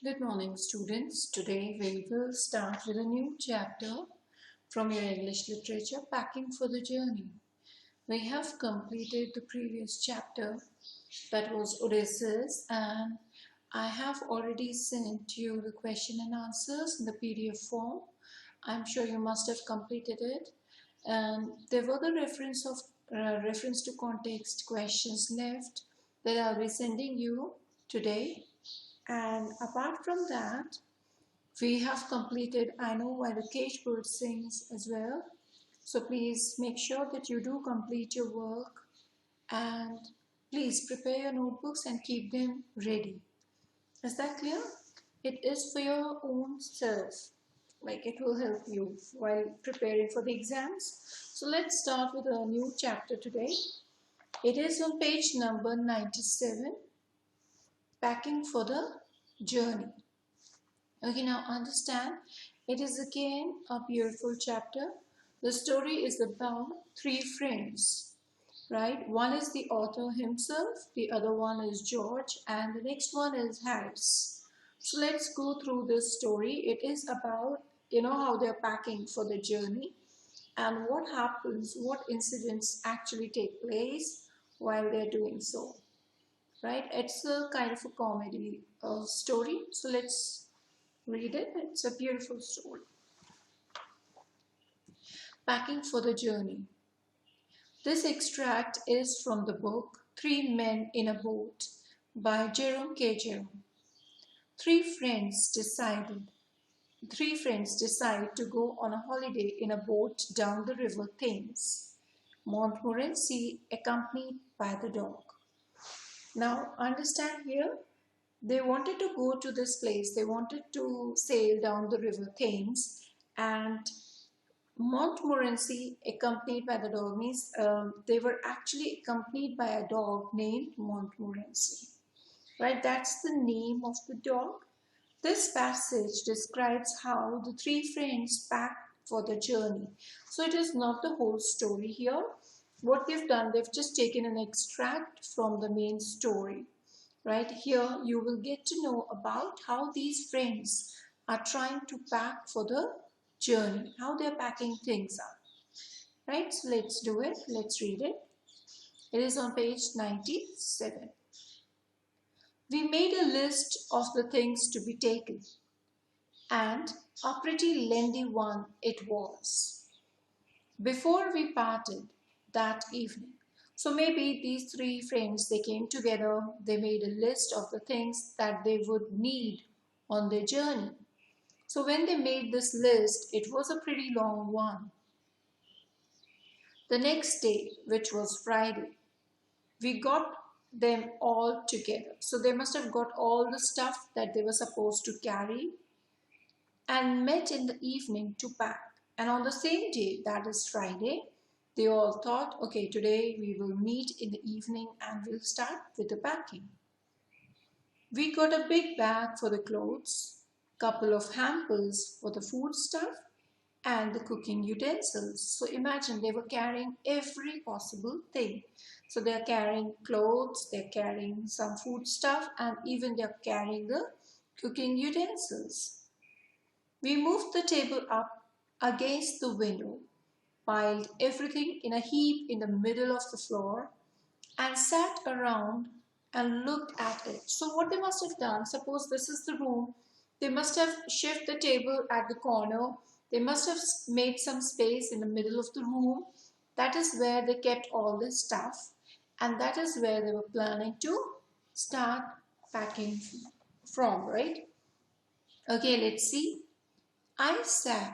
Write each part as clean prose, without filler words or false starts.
Good morning, students. Today we will start with a new chapter from your English literature, Packing for the Journey. We have completed the previous chapter, that was Odysseus, and I have already sent you the question and answers in the PDF form. I'm sure you must have completed it. And there were the reference to context questions left that I'll be sending you today. And apart from that, we have completed I Know Why the Caged Bird Sings as well. So please make sure that you do complete your work and please prepare your notebooks and keep them ready. Is that clear? It is for your own self. Like it will help you while preparing for the exams. So let's start with a new chapter today. It is on page number 97. Packing for the Journey. Okay, now understand, it is again a beautiful chapter. The story is about three friends, right? One is the author himself, the other one is George, and the next one is Harris. So let's go through this story. It is about, how they're packing for the journey and what happens, what incidents actually take place while they're doing so. Right? It's a kind of a comedy story. So let's read it. It's a beautiful story. Packing for the Journey. This extract is from the book Three Men in a Boat by Jerome K. Jerome. Three friends decide to go on a holiday in a boat down the river Thames. Montmorency accompanied by the dog. Now understand here, they wanted to go to this place. They wanted to sail down the river Thames, and Montmorency accompanied by the dog means they were actually accompanied by a dog named Montmorency. Right, that's the name of the dog. This passage describes how the three friends packed for the journey. So it is not the whole story here. What they've done, they've just taken an extract from the main story. Right here, you will get to know about how these friends are trying to pack for the journey, how they're packing things up. Right, so let's do it. Let's read it. It is on page 97. We made a list of the things to be taken, and a pretty lengthy one it was. Before we parted that evening, so maybe these three friends, they came together, they made a list of the things that they would need on their journey. So when they made this list, it was a pretty long one. The next day, which was Friday, we got them all together. So they must have got all the stuff that they were supposed to carry and met in the evening to pack. And on the same day, that is Friday, they all thought, okay, today we will meet in the evening and we'll start with the packing. We got a big bag for the clothes, couple of hampers for the food stuff, and the cooking utensils. So imagine they were carrying every possible thing. So they're carrying clothes, they're carrying some food stuff, and even they're carrying the cooking utensils. We moved the table up against the window, piled everything in a heap in the middle of the floor, and sat around and looked at it. So what they must have done, suppose this is the room, they must have shifted the table at the corner, they must have made some space in the middle of the room. That is where they kept all this stuff, and that is where they were planning to start packing from, right? Okay, let's see. I said,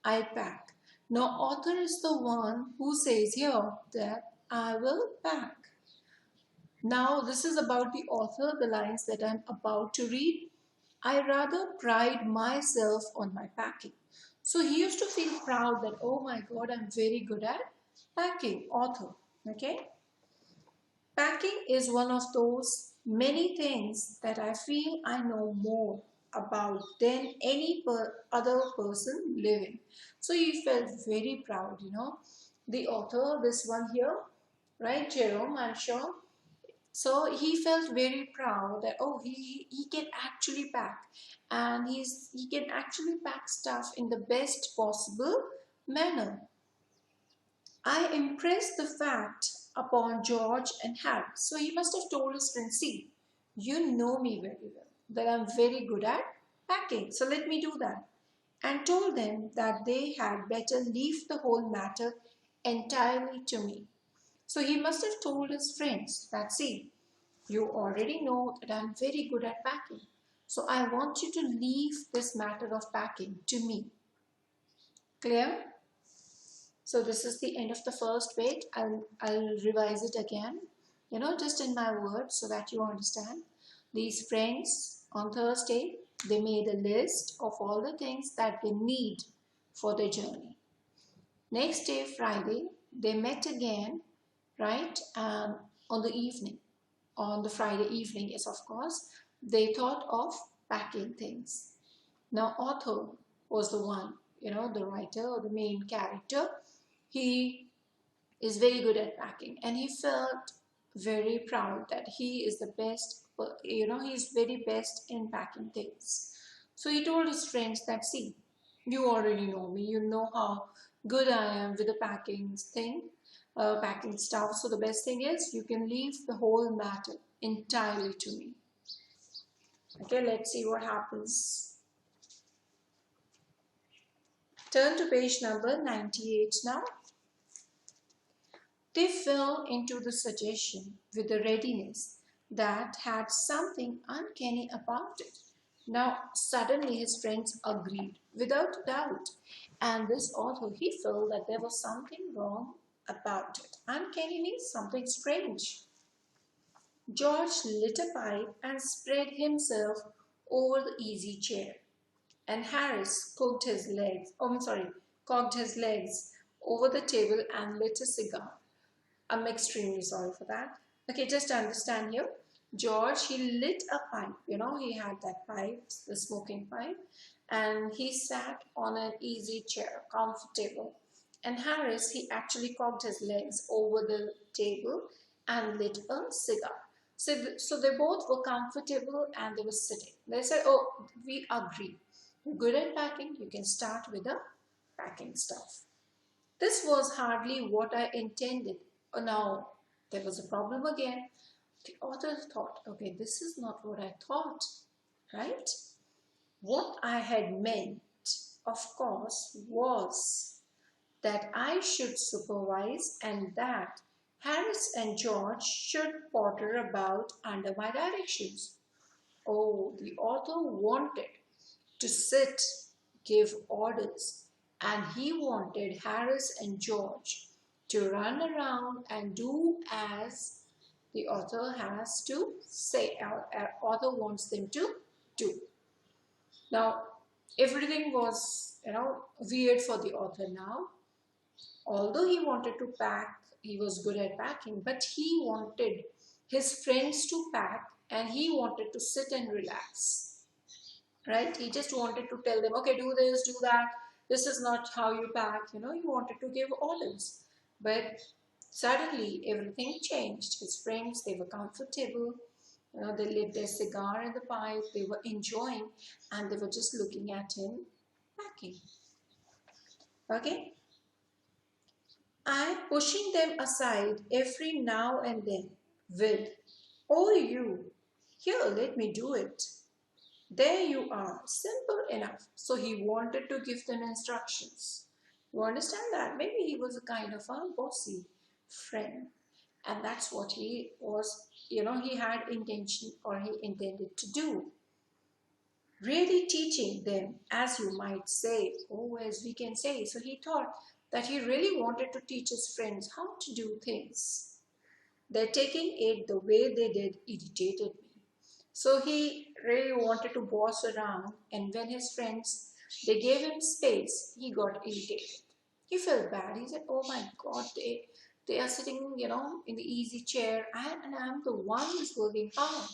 I pack. Now, author is the one who says here that I will pack. Now, this is about the author, the lines that I'm about to read. I rather pride myself on my packing. So he used to feel proud that, oh my God, I'm very good at packing, author. Okay? Packing is one of those many things that I feel I know more about than any other person living. So he felt very proud, The author, this one here, right, Jerome, I'm sure, So he felt very proud that, oh, he can actually pack, and he can actually pack stuff in the best possible manner. I impressed the fact upon George and Harry. So he must have told his friends, see, you know me very well, that I'm very good at packing. So let me do that. And told them that they had better leave the whole matter entirely to me. So he must have told his friends that, see, you already know that I'm very good at packing. So I want you to leave this matter of packing to me. Clear? So this is the end of the first bit. I'll revise it again, just in my words so that you understand. These friends on Thursday, they made a list of all the things that they need for their journey. Next day, Friday, they met again, right? On the evening, on the Friday evening, yes, of course, they thought of packing things. Now, Arthur was the one, the writer or the main character. He is very good at packing, and he felt very proud that he is the best, he's very best in packing things. So he told his friends that, see, you already know me, you know how good I am with the packing stuff. So the best thing is you can leave the whole matter entirely to me. Okay, let's see what happens. Turn to page number 98 now. They fell into the suggestion with a readiness that had something uncanny about it. Now, suddenly his friends agreed, without doubt, and this author, he felt that there was something wrong about it. Uncanny means something strange. George lit a pipe and spread himself over the easy chair, and Harris cocked his legs over the table and lit a cigar. I'm extremely sorry for that. Okay, just understand here. George, he lit a pipe. He had that pipe, the smoking pipe, and he sat on an easy chair, comfortable. And Harris, he actually cocked his legs over the table and lit a cigar. So they both were comfortable and they were sitting. They said, oh, we agree. You're good at packing. You can start with the packing stuff. This was hardly what I intended. Now, there was a problem again. The author thought, okay, this is not what I thought, right? What I had meant, of course, was that I should supervise and that Harris and George should potter about under my directions. Oh, the author wanted to sit, give orders, and he wanted Harris and George to run around and do as the author has to say, author wants them to do. Now, everything was, weird for the author now. Although he wanted to pack, he was good at packing, but he wanted his friends to pack and he wanted to sit and relax, right? He just wanted to tell them, okay, do this, do that. This is not how you pack, he wanted to give orders. But suddenly everything changed. His friends, they were comfortable, they lit their cigar in the pipe, they were enjoying, and they were just looking at him packing. Okay? I'm pushing them aside every now and then with, oh, you, here, let me do it. There you are, simple enough. So he wanted to give them instructions. You understand that? Maybe he was a kind of a bossy friend. And that's what he was, he had intention or he intended to do. Really teaching them, as you might say, oh, as we can say. So he thought that he really wanted to teach his friends how to do things. Their taking it the way they did irritated me. So he really wanted to boss around, and when his friends, they gave him space, he got irritated. He felt bad. He said, oh my God, they are sitting, in the easy chair, and I'm the one who's working hard.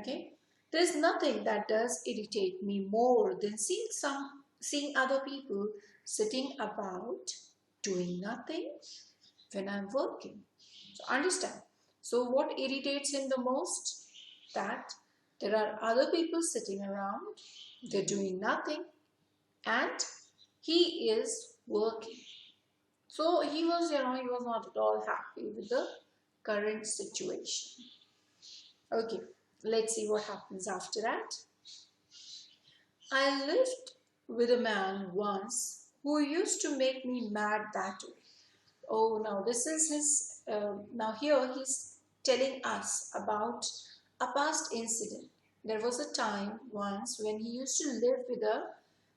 Okay? There's nothing that does irritate me more than seeing other people sitting about doing nothing when I'm working. So understand. So what irritates him the most? That there are other people sitting around, they're doing nothing, and he is working. So he was not at all happy with the current situation. Okay, let's see what happens after that. I lived with a man once who used to make me mad that way. Oh, now this is his. Now here he's telling us about a past incident. There was a time once when he used to live with a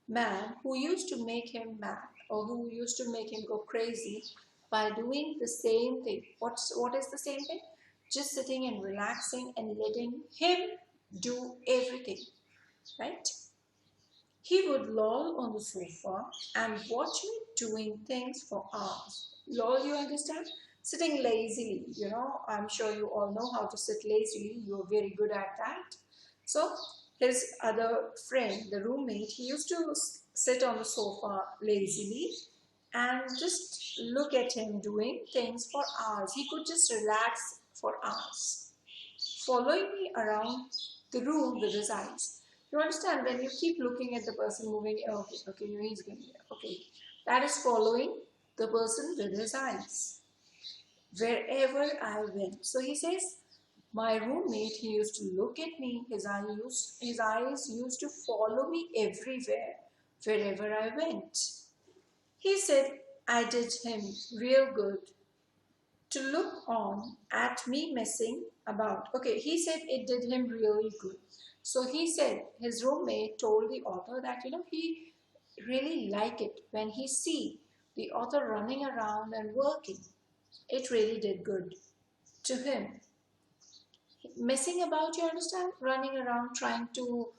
man who used to make him mad, or who used to make him go crazy by doing the same thing. What is the same thing? Just sitting and relaxing and letting him do everything, right? He would loll on the sofa and watch me doing things for hours. Loll, you understand? Sitting lazily, I'm sure you all know how to sit lazily. You're very good at that. So, his other friend, the roommate, he used to sit on the sofa lazily and just look at him doing things for hours. He could just relax for hours, following me around the room with his eyes. You understand, when you keep looking at the person moving, okay, he's going here, okay. That is following the person with his eyes wherever I went. So he says, my roommate, he used to look at me, his eyes used to follow me everywhere, wherever I went. He said I did him real good to look on at me messing about. Okay, he said it did him really good. So he said his roommate told the author that he really like it when he see the author running around and working. It really did good to him. Messing about, you understand? Running around trying to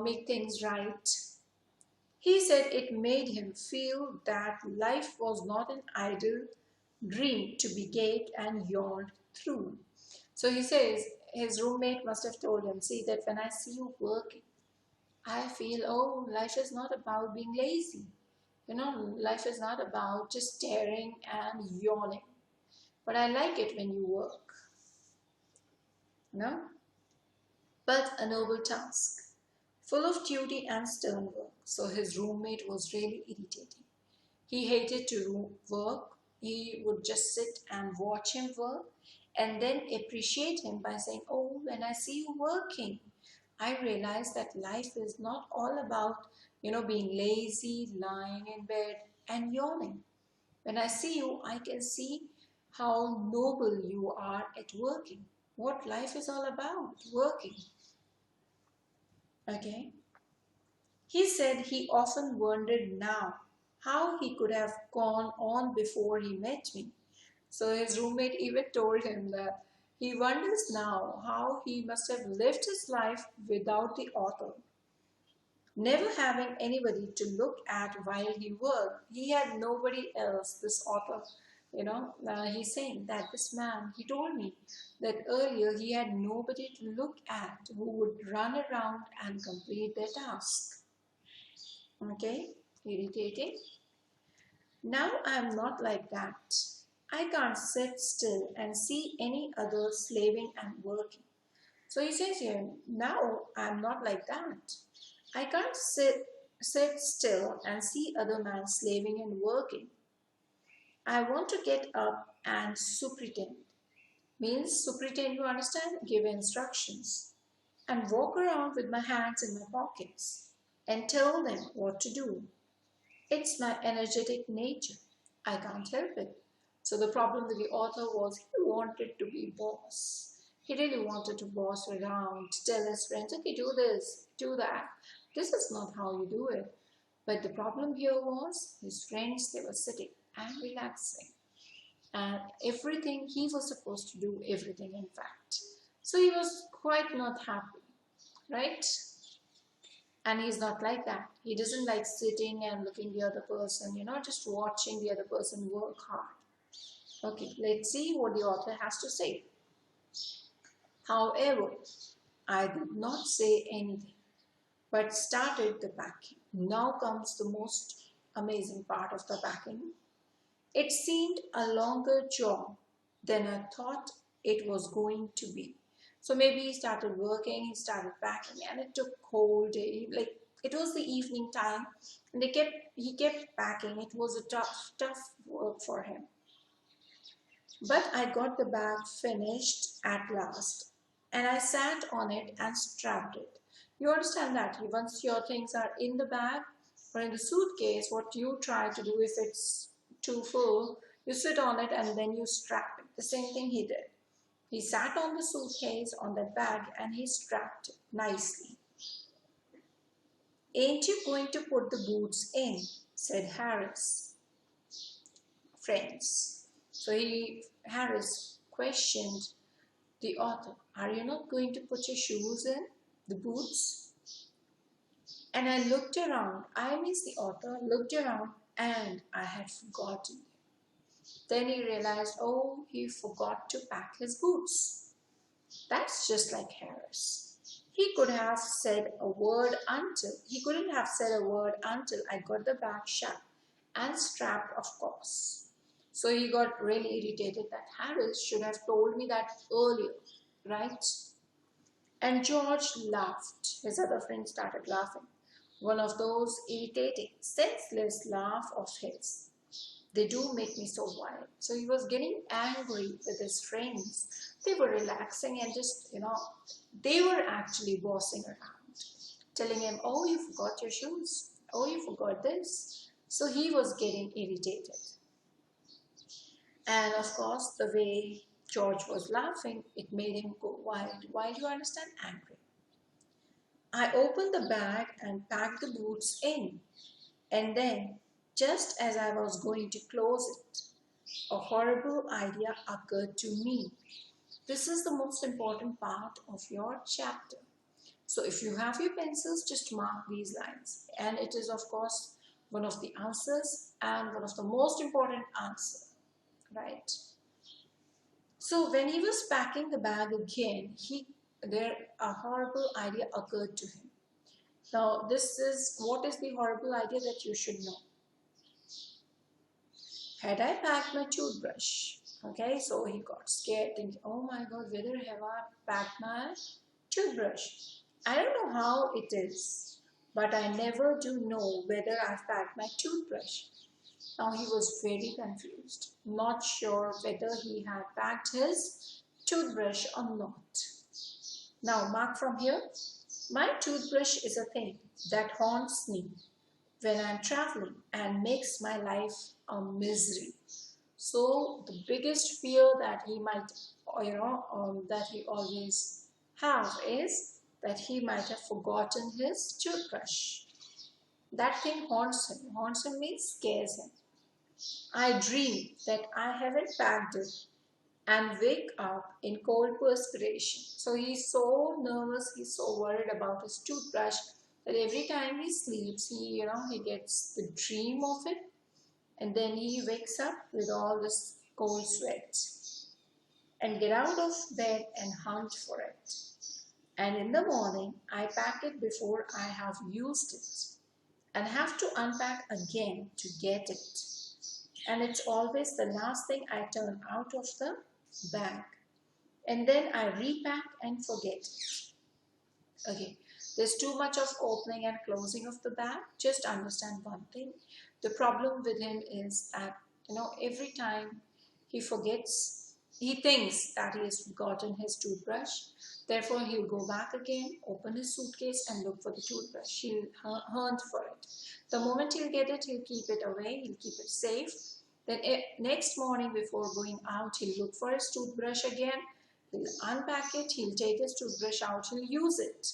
make things right. He said it made him feel that life was not an idle dream to be gaped and yawned through. So he says his roommate must have told him, see, that when I see you working, I feel, oh, life is not about being lazy. Life is not about just staring and yawning. But I like it when you work. No? But a noble task, full of duty and stern work. So his roommate was really irritating. He hated to work. He would just sit and watch him work and then appreciate him by saying, oh, when I see you working, I realize that life is not all about, being lazy, lying in bed and yawning. When I see you, I can see how noble you are at working. What life is all about, working. Okay? He said he often wondered now how he could have gone on before he met me. So his roommate even told him that he wonders now how he must have lived his life without the author. Never having anybody to look at while he worked, he had nobody else, this author. He's saying that this man, he told me that earlier he had nobody to look at who would run around and complete their task. Okay, irritating. Now I am not like that. I can't sit still and see any other slaving and working. So he says here, now I am not like that. I can't sit still and see other men slaving and working. I want to get up and superintend. Means superintend, you understand? Give instructions. And walk around with my hands in my pockets and tell them what to do. It's my energetic nature. I can't help it. So the problem with the author was he wanted to be boss. He really wanted to boss around, tell his friends, okay, do this, do that. This is not how you do it. But the problem here was his friends, they were sitting and relaxing. And everything, he was supposed to do everything, in fact. So he was quite not happy, right? And he's not like that. He doesn't like sitting and looking the other person, just watching the other person work hard. Okay, let's see what the author has to say. However, I did not say anything, but started the packing. Now comes the most amazing part of the packing. It seemed a longer job than I thought it was going to be. So maybe he started working, he started packing, and it took whole day. Like it was the evening time, and he kept packing. It was a tough work for him. But I got the bag finished at last, and I sat on it and strapped it. You understand that once your things are in the bag or in the suitcase, what you try to do if it's too full, you sit on it and then you strap it. The same thing he did. He sat on the suitcase, on that bag, and he strapped it nicely. "Ain't you going to put the boots in?" said Harris. Friends. So Harris questioned the author, "Are you not going to put your shoes in, the boots?" And I looked around, I means the author looked around, and I had forgotten. Then he realized, oh, he forgot to pack his boots. That's just like Harris. He couldn't have said a word until I got the bag shut and strapped, of course. So he got really irritated that Harris should have told me that earlier, right? And George laughed. His other friend started laughing. One of those irritating, senseless laugh of his. They do make me so wild. So he was getting angry with his friends. They were relaxing and just, they were actually bossing around, telling him, oh, you forgot your shoes. Oh, you forgot this. So he was getting irritated. And of course, the way George was laughing, it made him go wild. Wild, you understand? Angry. I opened the bag and packed the boots in. And then, just as I was going to close it, a horrible idea occurred to me. This is the most important part of your chapter. So if you have your pencils, just mark these lines. And it is, of course, one of the answers and one of the most important answers, right? So when he was packing the bag again, a horrible idea occurred to him. Now, what is the horrible idea that you should know? Had I packed my toothbrush? Okay, so he got scared, thinking, oh my God, whether have I packed my toothbrush? I don't know how it is, but I never do know whether I've packed my toothbrush. Now he was very confused, not sure whether he had packed his toothbrush or not. Now mark from here, my toothbrush is a thing that haunts me when I'm traveling and makes my life a misery. So the biggest fear that he might, that he always have is that he might have forgotten his toothbrush. That thing haunts him. Haunts him means scares him. I dream that I haven't packed it and wake up in cold perspiration. So he's so nervous, he's so worried about his toothbrush that every time he sleeps, he gets the dream of it, and then he wakes up with all this cold sweat and get out of bed and hunt for it. And in the morning, I pack it before I have used it and have to unpack again to get it. And it's always the last thing I turn out of the bag. And then I repack and forget it. Okay, there's too much of opening and closing of the bag. Just understand one thing. The problem with him is that, every time he forgets, he thinks that he has forgotten his toothbrush. Therefore, he'll go back again, open his suitcase and look for the toothbrush. He'll hunt for it. The moment he'll get it, he'll keep it away, he'll keep it safe. Then next morning before going out, he'll look for his toothbrush again. He'll unpack it, he'll take his toothbrush out, he'll use it.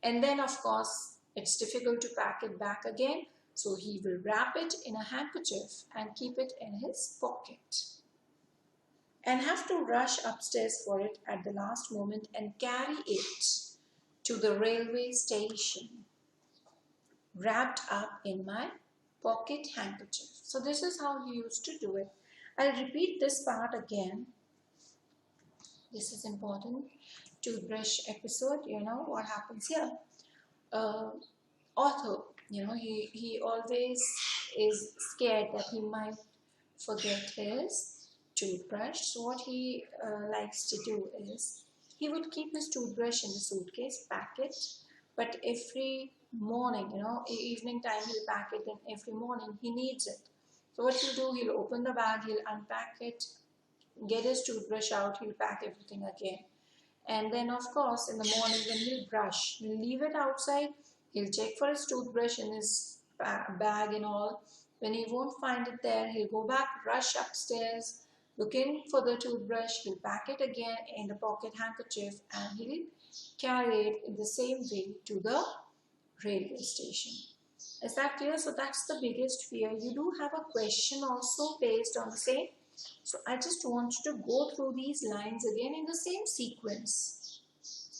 And then, of course, it's difficult to pack it back again. So he will wrap it in a handkerchief and keep it in his pocket. And have to rush upstairs for it at the last moment and carry it to the railway station, wrapped up in my pocket handkerchief. So this is how he used to do it. I'll repeat this part again. This is important. Toothbrush episode, what happens here. Author, he always is scared that he might forget his toothbrush. So what he likes to do is he would keep his toothbrush in the suitcase, pack it, but every morning, evening time he'll pack it, and every morning he needs it. So what he'll do, he'll open the bag, he'll unpack it, get his toothbrush out, he'll pack everything again. And then of course in the morning when he'll brush, he'll leave it outside, he'll check for his toothbrush in his bag and all. When he won't find it there, he'll go back, rush upstairs, looking for the toothbrush, he'll pack it again in the pocket handkerchief and he'll carry it in the same way to the railway station. Is that clear? So that's the biggest fear. You do have a question also based on the same. So I just want you to go through these lines again in the same sequence.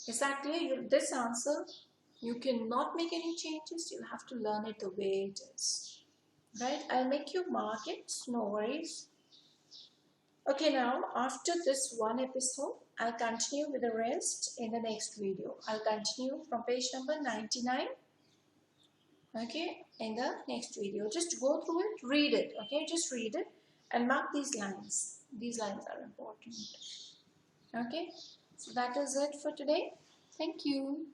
Is that clear? This answer, you cannot make any changes. You have to learn it the way it is. Right? I'll make you mark it. No worries. Okay, now after this one episode, I'll continue with the rest in the next video. I'll continue from page number 99. Okay, in the next video. Just go through it, read it. Okay, just read it and mark these lines. These lines are important. Okay, so that is it for today. Thank you.